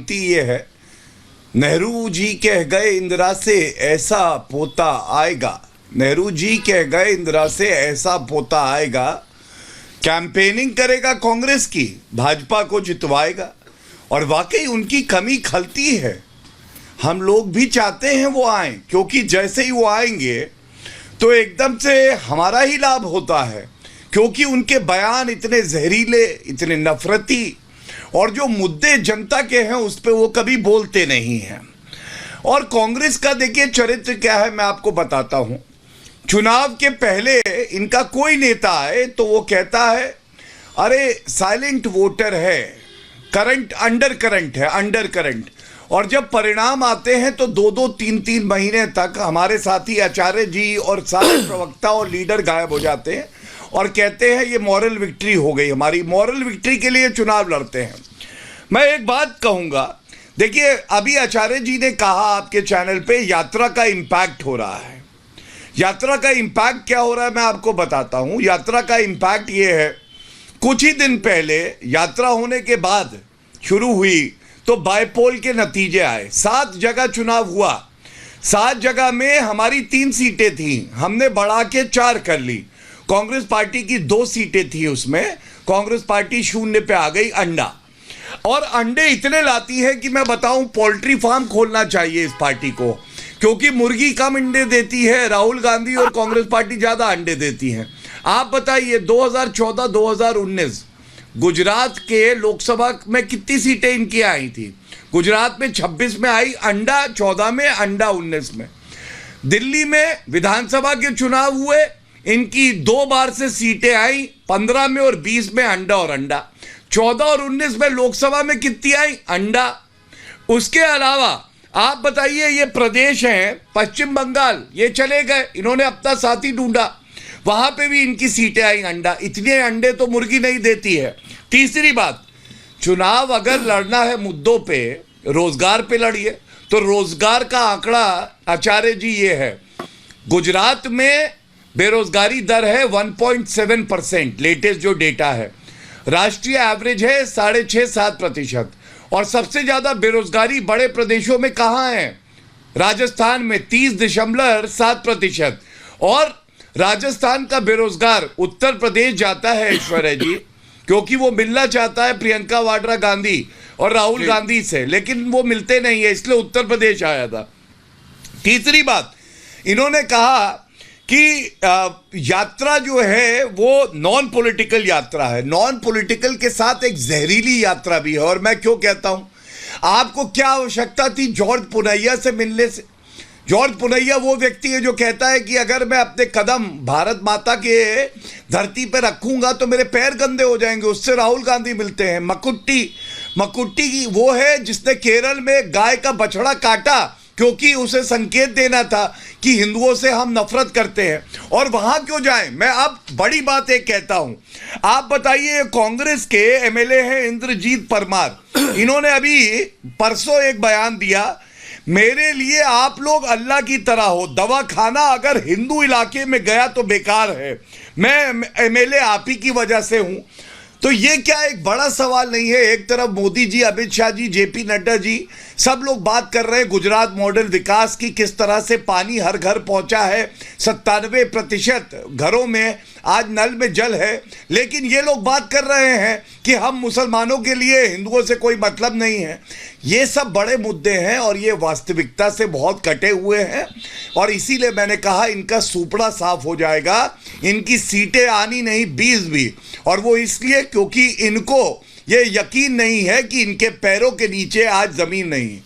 पंक्ति ये है, नेहरू जी कह गए इंदिरा से ऐसा पोता आएगा, नेहरू जी कह गए इंदिरा से ऐसा पोता आएगा, कैंपेनिंग करेगा कांग्रेस की, भाजपा को जितवाएगा। और वाकई उनकी कमी खलती है। हम लोग भी चाहते हैं वो आए, क्योंकि जैसे ही वो आएंगे तो एकदम से हमारा ही लाभ होता है, क्योंकि उनके बयान इतने जहरीले, इतने नफरती, और जो मुद्दे जनता के हैं उस पर वो कभी बोलते नहीं हैं। और कांग्रेस का देखिए चरित्र क्या है, मैं आपको बताता हूं। चुनाव के पहले इनका कोई नेता आए तो वो कहता है अरे साइलेंट वोटर है, करंट अंडर करंट है, अंडर करंट। और जब परिणाम आते हैं तो 2-2, 3-3 महीने तक हमारे साथी आचार्य जी और सारे प्रवक्ता और लीडर गायब हो जाते हैं और कहते हैं ये मॉरल विक्ट्री हो गई हमारी। मॉरल विक्ट्री के लिए चुनाव लड़ते हैं। मैं एक बात कहूंगा, देखिए अभी आचार्य जी ने कहा आपके चैनल पे यात्रा का इम्पैक्ट हो रहा है। यात्रा का इम्पैक्ट क्या हो रहा है मैं आपको बताता हूं। यात्रा का इम्पैक्ट ये है, कुछ ही दिन पहले यात्रा होने के बाद शुरू हुई तो बायपोल के नतीजे आए। 7 जगह चुनाव हुआ, 7 जगह में हमारी 3 सीटें थी, हमने बढ़ा के 4 कर ली। कांग्रेस पार्टी की 2 सीटें थी, उसमें कांग्रेस पार्टी 0 पे आ गई। अंडा, और अंडे इतने लाती है कि मैं बताऊं पोल्ट्री फार्म खोलना चाहिए इस पार्टी को, क्योंकि मुर्गी कम अंडे देती है, राहुल गांधी और कांग्रेस पार्टी ज्यादा अंडे देती हैं। आप बताइए 2014-2019 गुजरात के लोकसभा में कितनी सीटें इनकी आई थी? गुजरात में 26 में आई अंडा, 14 में अंडा, 19 में। दिल्ली में विधानसभा के चुनाव हुए, इनकी 2 बार से सीटें आई, 15 में और 20 में अंडा और अंडा। 14 और 19 में लोकसभा में कितनी आई? अंडा। उसके अलावा आप बताइए ये प्रदेश हैं पश्चिम बंगाल, ये चले गए, इन्होंने अपना साथी ढूंढा, वहां पे भी इनकी सीटें आई अंडा। इतने अंडे तो मुर्गी नहीं देती है। तीसरी बात, चुनाव अगर लड़ना है मुद्दों पे, रोजगार पे लड़िए। तो रोजगार का आंकड़ा आचार्य जी ये है, गुजरात में बेरोजगारी दर है 1.7%, लेटेस्ट जो डेटा है। राष्ट्रीय एवरेज है 6.5-7%। और सबसे ज्यादा बेरोजगारी बड़े प्रदेशों में कहां है? राजस्थान में 30.7%। और राजस्थान का बेरोजगार उत्तर प्रदेश जाता है ऐश्वर्या जी, क्योंकि वो मिलना चाहता है प्रियंका वाड्रा गांधी और राहुल गांधी से, लेकिन वो मिलते नहीं है, इसलिए उत्तर प्रदेश आया था। तीसरी बात, इन्होंने कहा कि यात्रा जो है वो नॉन पॉलिटिकल यात्रा है। नॉन पॉलिटिकल के साथ एक जहरीली यात्रा भी है। और मैं क्यों कहता हूं, आपको क्या आवश्यकता थी जॉर्ज पुनैया से मिलने से? जॉर्ज पुनैया वो व्यक्ति है जो कहता है कि अगर मैं अपने कदम भारत माता के धरती पर रखूंगा तो मेरे पैर गंदे हो जाएंगे। उससे राहुल गांधी मिलते हैं। मकुट्टी की वो है जिसने केरल में गाय का बछड़ा काटा, क्योंकि उसे संकेत देना था कि हिंदुओं से हम नफरत करते हैं। और वहां क्यों जाएं? मैं अब बड़ी बात एक कहता हूं, आप बताइए, कांग्रेस के एमएलए हैं इंद्रजीत परमार, इन्होंने अभी परसों एक बयान दिया, मेरे लिए आप लोग अल्लाह की तरह हो, दवा खाना अगर हिंदू इलाके में गया तो बेकार है, मैं एमएलए आप ही की वजह से हूं। तो ये क्या एक बड़ा सवाल नहीं है? एक तरफ मोदी जी, अमित शाह जी, जेपी नड्डा जी, सब लोग बात कर रहे हैं गुजरात मॉडल विकास की, किस तरह से पानी हर घर पहुंचा है, 97% घरों में आज नल में जल है। लेकिन ये लोग बात कर रहे हैं कि हम मुसलमानों के लिए हिंदुओं से कोई मतलब नहीं है। ये सब बड़े मुद्दे हैं और ये वास्तविकता से बहुत कटे हुए हैं। और इसीलिए मैंने कहा इनका सुपड़ा साफ हो जाएगा, इनकी सीटें आनी नहीं 20 भी। और वो इसलिए क्योंकि इनको ये यकीन नहीं है कि इनके पैरों के नीचे आज जमीन नहीं।